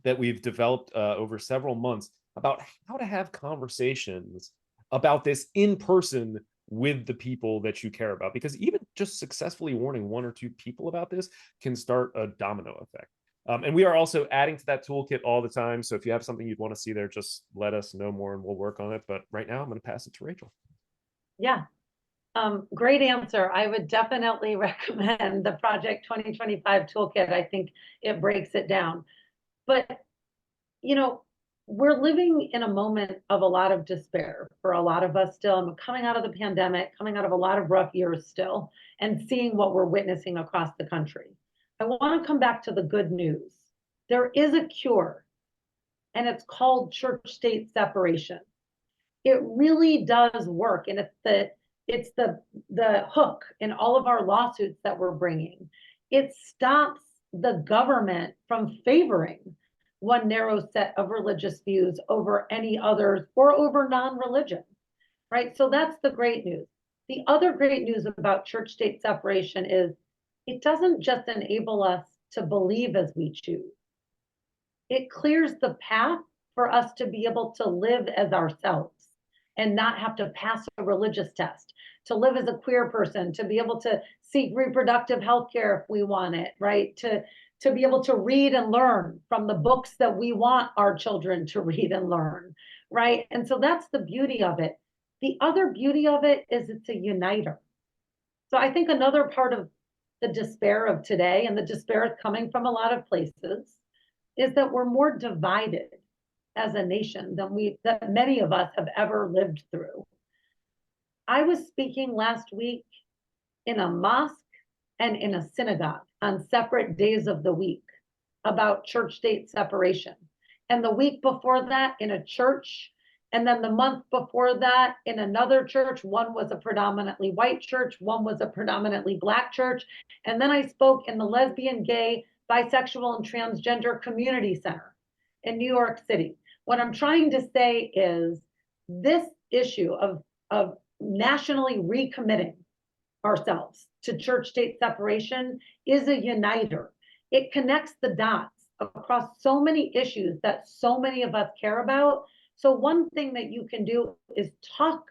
[SPEAKER 1] that we've developed over several months about how to have conversations about this in person with the people that you care about, because even just successfully warning one or two people about this can start a domino effect. And we are also adding to that toolkit all the time. So if you have something you'd want to see there, just let us know more and we'll work on it. But right now I'm going to pass it to Rachel.
[SPEAKER 3] Yeah. Great answer. I would definitely recommend the Project 2025 toolkit. I think it breaks it down. But, you know, we're living in a moment of a lot of despair for a lot of us still. And we're coming out of the pandemic, coming out of a lot of rough years still, and seeing what we're witnessing across the country. I want to come back to the good news. There is a cure, and it's called church-state separation. It really does work, and it's the hook in all of our lawsuits that we're bringing. It stops the government from favoring one narrow set of religious views over any others or over non-religion, right? So that's the great news. The other great news about church-state separation is it doesn't just enable us to believe as we choose. It clears the path for us to be able to live as ourselves and not have to pass a religious test, to live as a queer person, to be able to seek reproductive health care if we want it, right? To be able to read and learn from the books that we want our children to read and learn, right? And so that's the beauty of it. The other beauty of it is it's a uniter. So I think another part of the despair of today, and the despair is coming from a lot of places, is that we're more divided as a nation than many of us have ever lived through. I was speaking last week in a mosque and in a synagogue on separate days of the week about church-state separation. And the week before that in a church, and then the month before that in another church, one was a predominantly white church, one was a predominantly Black church. And then I spoke in the lesbian, gay, bisexual, and transgender community center in New York City. What I'm trying to say is this issue of nationally recommitting ourselves to church-state separation is a uniter. It connects the dots across so many issues that so many of us care about. So one thing that you can do is talk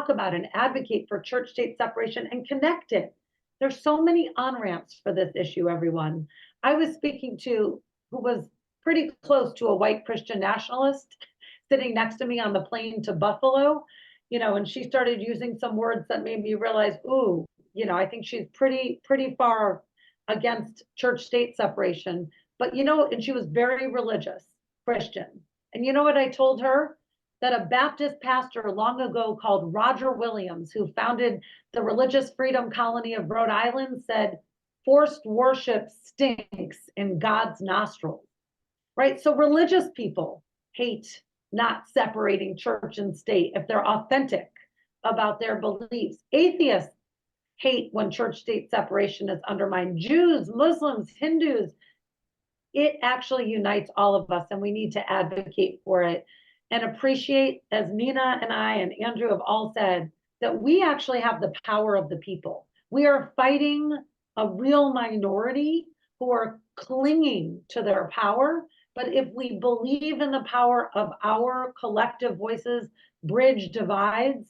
[SPEAKER 3] about and advocate for church-state separation and connect it. There's so many on-ramps for this issue, everyone. I was speaking to who was pretty close to a white Christian nationalist sitting next to me on the plane to Buffalo, and she started using some words that made me realize, ooh, I think she's pretty far against church-state separation. But, and she was very religious Christian. And you know what I told her? That a Baptist pastor long ago called Roger Williams, who founded the Religious Freedom Colony of Rhode Island, said, forced worship stinks in God's nostrils, right? So religious people hate not separating church and state if they're authentic about their beliefs. Atheists hate when church-state separation is undermined. Jews, Muslims, Hindus, it actually unites all of us, and we need to advocate for it and appreciate, as Nina and I and Andrew have all said, that we actually have the power of the people. We are fighting a real minority who are clinging to their power. But if we believe in the power of our collective voices, bridge divides,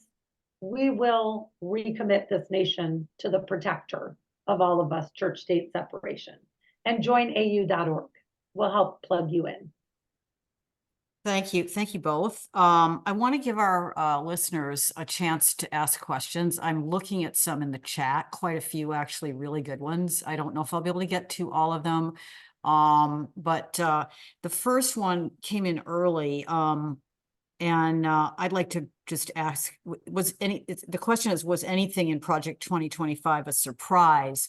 [SPEAKER 3] we will recommit this nation to the protector of all of us, church-state separation. And join AU.org. We'll help plug you in.
[SPEAKER 2] Thank you. Thank you both. I want to give our listeners a chance to ask questions. I'm looking at some in the chat, quite a few actually really good ones. I don't know if I'll be able to get to all of them. But the first one came in early. And I'd like to just ask, the question is, was anything in Project 2025 a surprise,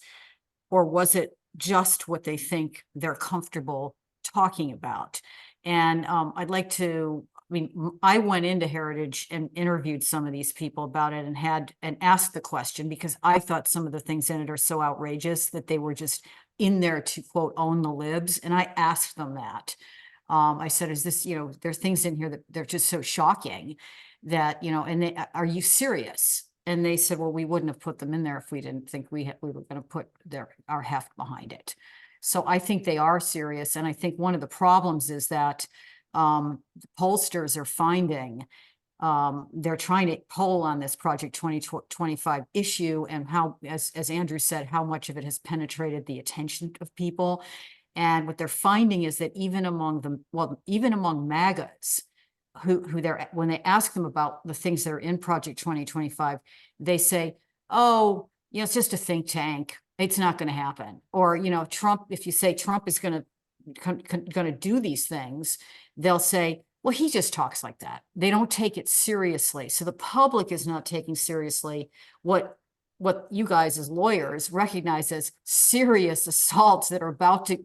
[SPEAKER 2] or was it just what they think they're comfortable talking about? And I'd like to, I went into Heritage and interviewed some of these people about it and asked the question, because I thought some of the things in it are so outrageous that they were just in there to, quote, own the libs. And I asked them that. I said, is this, there's things in here that they're just so shocking that, and are you serious? And they said, well, we wouldn't have put them in there if we didn't think we were going to put our heft behind it. So I think they are serious. And I think one of the problems is that pollsters are finding, they're trying to poll on this Project 2025 issue and how, as Andrew said, how much of it has penetrated the attention of people. And what they're finding is that even among them, even among MAGAs, when they ask them about the things that are in Project 2025, they say, oh, it's just a think tank. It's not going to happen. Or, Trump, if you say Trump is going to do these things, they'll say, well, he just talks like that. They don't take it seriously. So the public is not taking seriously what you guys as lawyers recognize as serious assaults that are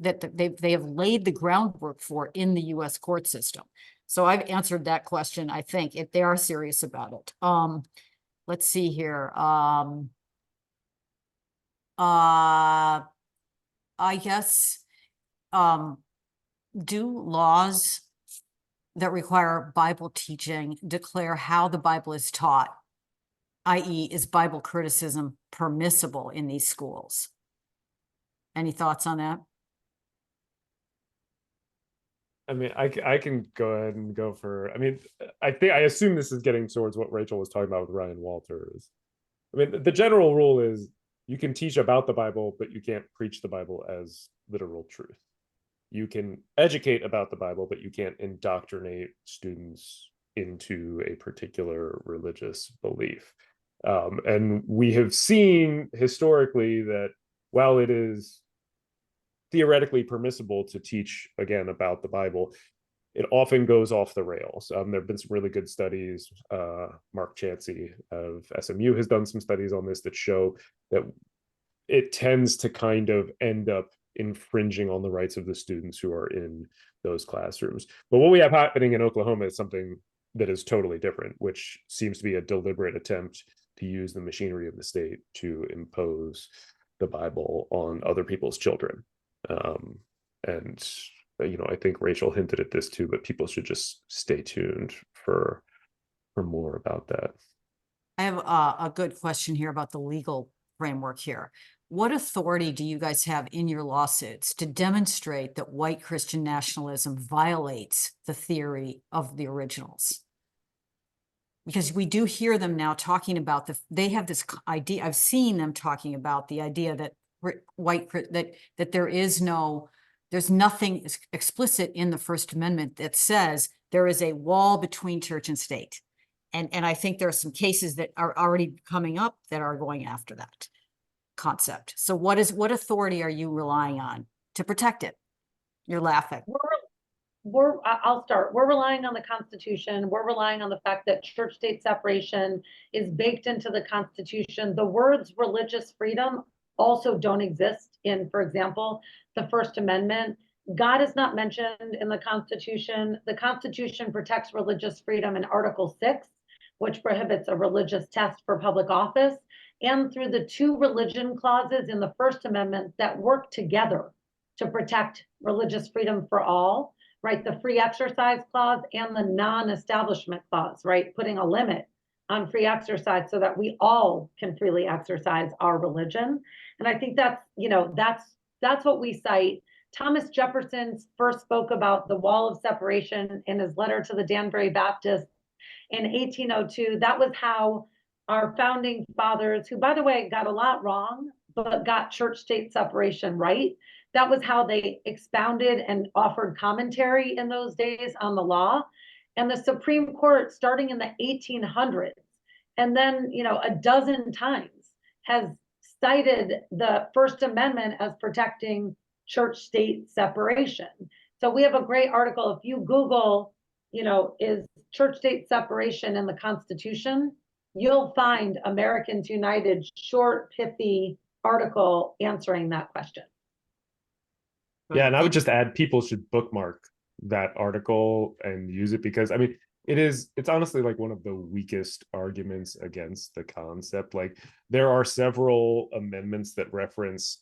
[SPEAKER 2] that they have laid the groundwork for in the U.S. court system. So I've answered that question. I think if they are serious about it. Let's see here. I guess, do laws that require Bible teaching declare how the Bible is taught, i.e., is Bible criticism permissible in these schools? Any thoughts on that?
[SPEAKER 1] I can go ahead and go for, I assume this is getting towards what Rachel was talking about with Ryan Walters. The general rule is you can teach about the Bible, but you can't preach the Bible as literal truth. You can educate about the Bible, but you can't indoctrinate students into a particular religious belief. And we have seen historically that while it is theoretically permissible to teach, again, about the Bible, it often goes off the rails. There have been some really good studies. Mark Chansey of SMU has done some studies on this that show that it tends to kind of end up infringing on the rights of the students who are in those classrooms. But what we have happening in Oklahoma is something that is totally different, which seems to be a deliberate attempt to use the machinery of the state to impose the Bible on other people's children. And I think Rachel hinted at this too, but people should just stay tuned for more about that.
[SPEAKER 2] I have a good question here about the legal framework here. What authority do you guys have in your lawsuits to demonstrate that white Christian nationalism violates the theory of the originals? Because we do hear them now talking about they have this idea, I've seen them talking about the idea that that there's nothing explicit in the First Amendment that says there is a wall between church and state. And I think there are some cases that are already coming up that are going after that concept. So what authority are you relying on to protect it? You're laughing.
[SPEAKER 3] I'll start. We're relying on the Constitution. We're relying on the fact that church-state separation is baked into the Constitution. The words religious freedom also don't exist in, for example, the First Amendment. God is not mentioned in the Constitution. The Constitution protects religious freedom in Article 6, which prohibits a religious test for public office, and through the 2 religion clauses in the First Amendment that work together to protect religious freedom for all, right? The free exercise clause and the non-establishment clause, right? Putting a limit on free exercise so that we all can freely exercise our religion. And I think that's what we cite. Thomas Jefferson first spoke about the wall of separation in his letter to the Danbury Baptists in 1802. That was how our founding fathers, who, by the way, got a lot wrong, but got church-state separation right, that was how they expounded and offered commentary in those days on the law. And the Supreme Court, starting in the 1800s, and then a dozen times, has cited the First Amendment as protecting church-state separation. So we have a great article. If you Google, is church-state separation in the Constitution, you'll find Americans United short, pithy article answering that question.
[SPEAKER 1] Yeah, and I would just add, people should bookmark that article and use it, because it's honestly like one of the weakest arguments against the concept. Like, there are several amendments that reference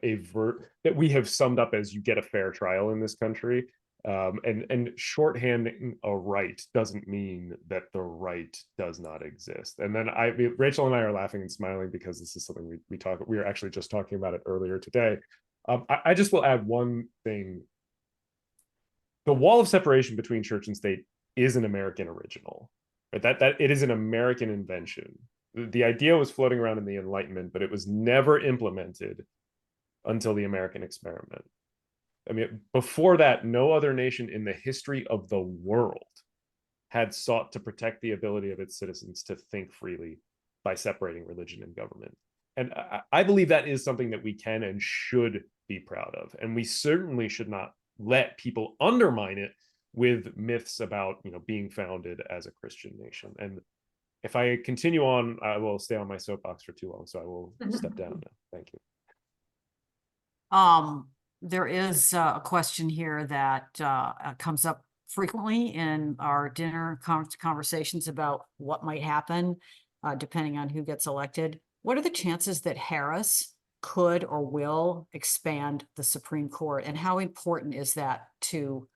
[SPEAKER 1] that we have summed up as you get a fair trial in this country. And shorthanding a right doesn't mean that the right does not exist. And then Rachel and I are laughing and smiling because this is something we were actually just talking about it earlier today. I just will add one thing. The wall of separation between church and state is an American original, right? That it is an American invention. The idea was floating around in the Enlightenment, but it was never implemented until the American experiment. Before that, no other nation in the history of the world had sought to protect the ability of its citizens to think freely by separating religion and government. And I believe that is something that we can and should be proud of. And we certainly should not let people undermine it with myths about, being founded as a Christian nation. And if I continue on, I will stay on my soapbox for too long. So I will step down now. Thank you.
[SPEAKER 2] There is a question here that comes up frequently in our dinner conversations about what might happen depending on who gets elected. What are the chances that Harris could or will expand the Supreme Court, and how important is that to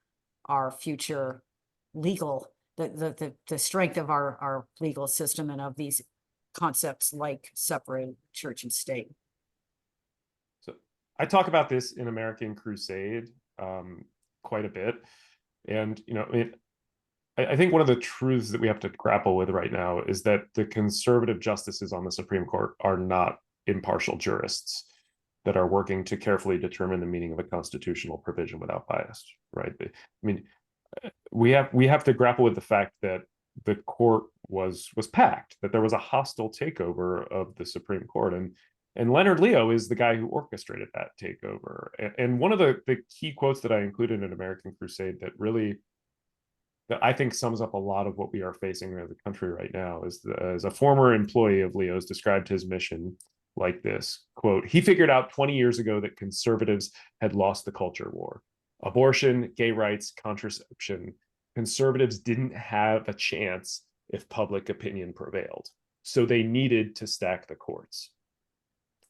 [SPEAKER 2] our future legal, the strength of our legal system and of these concepts like separating church and state?
[SPEAKER 1] So I talk about this in American Crusade quite a bit. And, I think one of the truths that we have to grapple with right now is that the conservative justices on the Supreme Court are not impartial jurists that are working to carefully determine the meaning of a constitutional provision without bias, right? We have to grapple with the fact that the court was packed, that there was a hostile takeover of the Supreme Court, and Leonard Leo is the guy who orchestrated that takeover. And one of the key quotes that I included in American Crusade that I think sums up a lot of what we are facing as a country right now is, as a former employee of Leo's described his mission like this, quote, "He figured out 20 years ago that conservatives had lost the culture war. Abortion, gay rights, contraception. Conservatives didn't have a chance if public opinion prevailed. So they needed to stack the courts."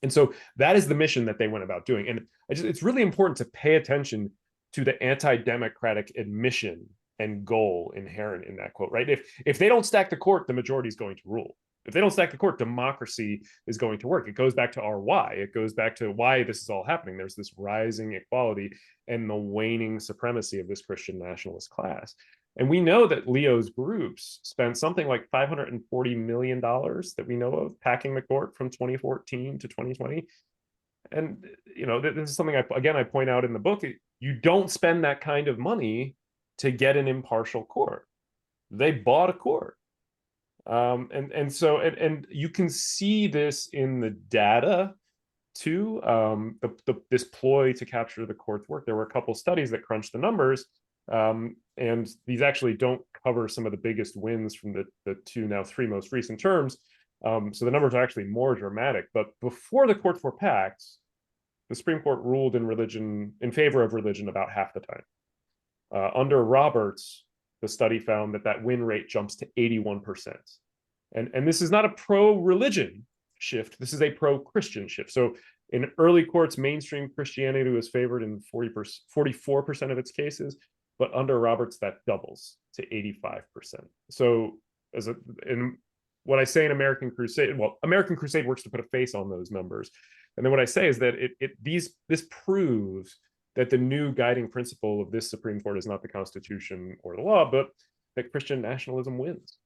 [SPEAKER 1] And so that is the mission that they went about doing. And it's really important to pay attention to the anti-democratic admission and goal inherent in that quote, right? If they don't stack the court, the majority is going to rule. If they don't stack the court, democracy is going to work. It goes back to our why. It goes back to why this is all happening. There's this rising equality and the waning supremacy of this Christian nationalist class. And we know that Leo's groups spent something like $540 million that we know of packing the court from 2014 to 2020. And, this is something I point out in the book. You don't spend that kind of money to get an impartial court. They bought a court. And you can see this in the data too. This ploy to capture the court's work. There were a couple studies that crunched the numbers, and these actually don't cover some of the biggest wins from the now three most recent terms. So the numbers are actually more dramatic. But before the courts were packed, the Supreme Court ruled in favor of religion about half the time. Under Roberts, the study found that win rate jumps to 81%. And this is not a pro-religion shift. This is a pro-Christian shift. So in early courts, mainstream Christianity was favored in 44% of its cases, but under Roberts, that doubles to 85%. So in what I say in American Crusade, American Crusade works to put a face on those numbers. And then what I say is that this proves that the new guiding principle of this Supreme Court is not the Constitution or the law, but that Christian nationalism wins.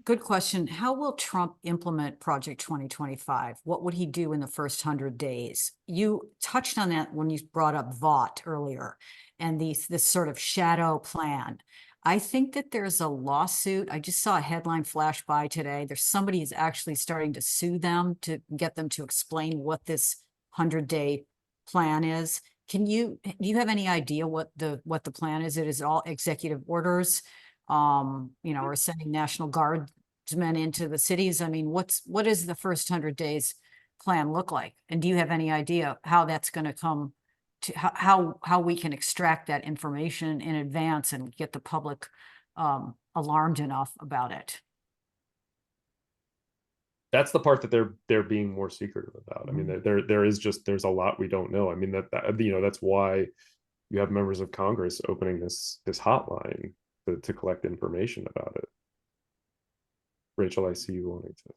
[SPEAKER 2] Good question. How will Trump implement Project 2025? What would he do in the first 100 days? You touched on that when you brought up Vought earlier and this sort of shadow plan. I think that there's a lawsuit. I just saw a headline flash by today. There's somebody who's actually starting to sue them to get them to explain what this 100-day plan is. Do you have any idea what the plan is? It is all executive orders, or sending National Guardsmen into the cities. I mean, what is the first 100 days plan look like? And do you have any idea how that's going to come to how we can extract that information in advance and get the public alarmed enough about it?
[SPEAKER 1] That's the part that they're being more secretive about. I mean, there's a lot we don't know. I mean, that's why you have members of Congress opening this hotline to collect information about it. Rachel, I see you wanting to.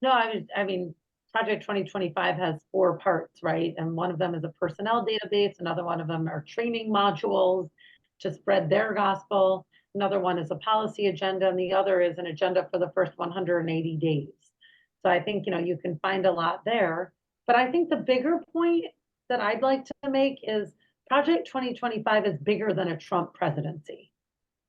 [SPEAKER 3] No, I mean, Project 2025 has 4 parts, right? And one of them is a personnel database. Another one of them are training modules to spread their gospel. Another one is a policy agenda, and the other is an agenda for the first 180 days. So I think, you can find a lot there. But I think the bigger point that I'd like to make is Project 2025 is bigger than a Trump presidency,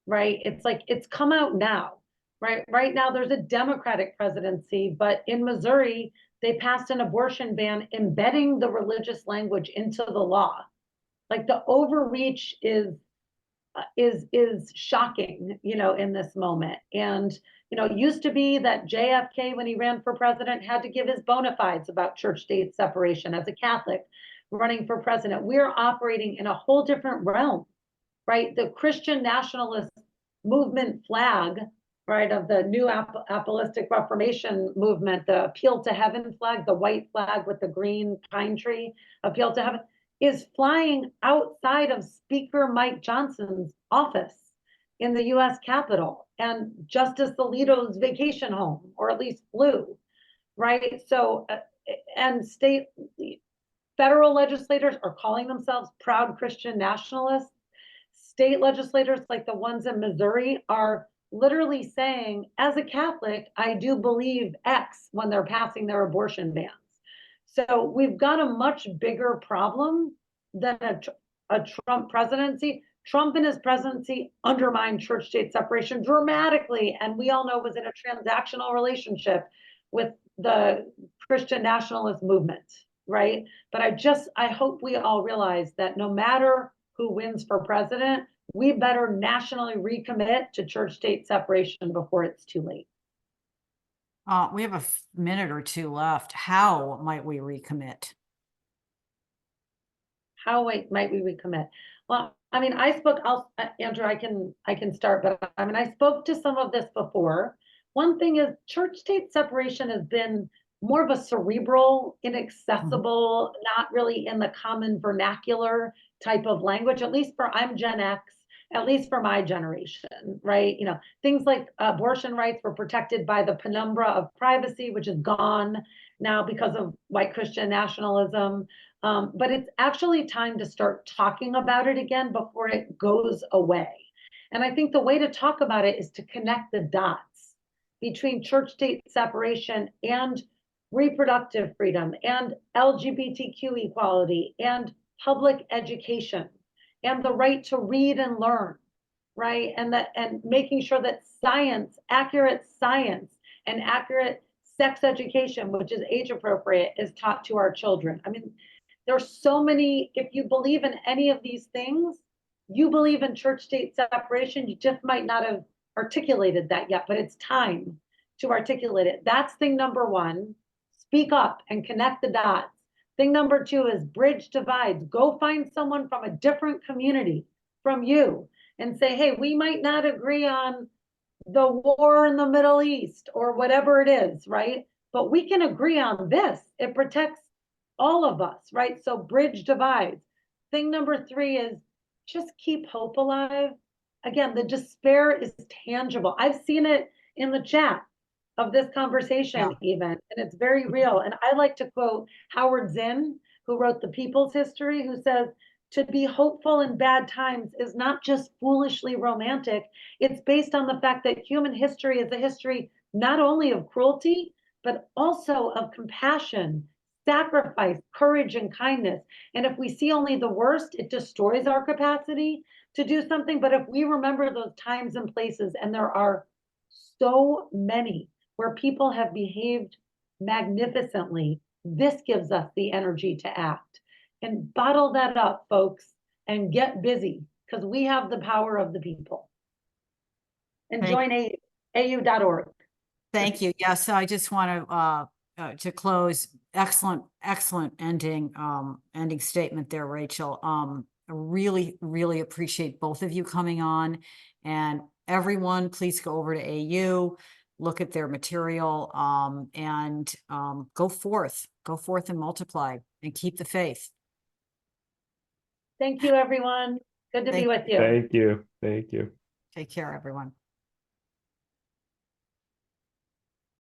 [SPEAKER 3] right? It's like, it's come out now, right? Right now, there's a Democratic presidency, but in Missouri, they passed an abortion ban embedding the religious language into the law. Like, the overreach is shocking, in this moment. And, it used to be that JFK, when he ran for president, had to give his bona fides about church-state separation as a Catholic running for president. We're operating in a whole different realm, right? The Christian nationalist movement flag, right, of the new apostolic Reformation movement, the Appeal to Heaven flag, the white flag with the green pine tree, Appeal to Heaven, is flying outside of Speaker Mike Johnson's office in the U.S. Capitol and Justice Alito's vacation home, or at least flew, right? So, and federal legislators are calling themselves proud Christian nationalists. State legislators, like the ones in Missouri, are literally saying, as a Catholic, I do believe X when they're passing their abortion bans. So we've got a much bigger problem than a Trump presidency. Trump in his presidency undermined church-state separation dramatically, and we all know was in a transactional relationship with the Christian nationalist movement, right? But I hope we all realize that no matter who wins for president, we better nationally recommit to church-state separation before it's too late.
[SPEAKER 2] We have a minute or two left. How might we recommit?
[SPEAKER 3] How might we recommit? Well, I mean, Andrew, I can start, but I mean, I spoke to some of this before. One thing is church-state separation has been more of a cerebral, inaccessible, not really in the common vernacular type of language, at least for I'm Gen X, at least for my generation, right? You know, things like abortion rights were protected by the penumbra of privacy, which is gone now because of white Christian nationalism. But it's actually time to start talking about it again before it goes away. And I think the way to talk about it is to connect the dots between church-state separation and reproductive freedom and LGBTQ equality and public education and the right to read and learn, right? And making sure that accurate science and accurate sex education, which is age appropriate, is taught to our children. I mean, there's so many, if you believe in any of these things, you believe in church-state separation, you just might not have articulated that yet, but it's time to articulate it. That's thing number one. Speak up and connect the dots. Thing number two is bridge divides. Go find someone from a different community from you and say, hey, we might not agree on the war in the Middle East or whatever it is, right? But we can agree on this. It protects all of us, right? So bridge divides. Thing number three is just keep hope alive. Again, the despair is tangible. I've seen it in the chat of this conversation even, and it's very real. And I like to quote Howard Zinn, who wrote The People's History, who says, to be hopeful in bad times is not just foolishly romantic. It's based on the fact that human history is a history not only of cruelty, but also of compassion, sacrifice, courage, and kindness. And if we see only the worst, it destroys our capacity to do something. But if we remember those times and places, and there are so many where people have behaved magnificently, this gives us the energy to act. And bottle that up, folks, and get busy, because we have the power of the people. And join au.org.
[SPEAKER 2] Thank you. Yes, I just want to close. Excellent ending statement there, Rachel. I really appreciate both of you coming on, and everyone, please go over to AU, look at their material, and go forth and multiply and keep the faith.
[SPEAKER 3] Thank you, everyone. Good to be with you.
[SPEAKER 1] Thank you. Thank you.
[SPEAKER 2] Take care, everyone.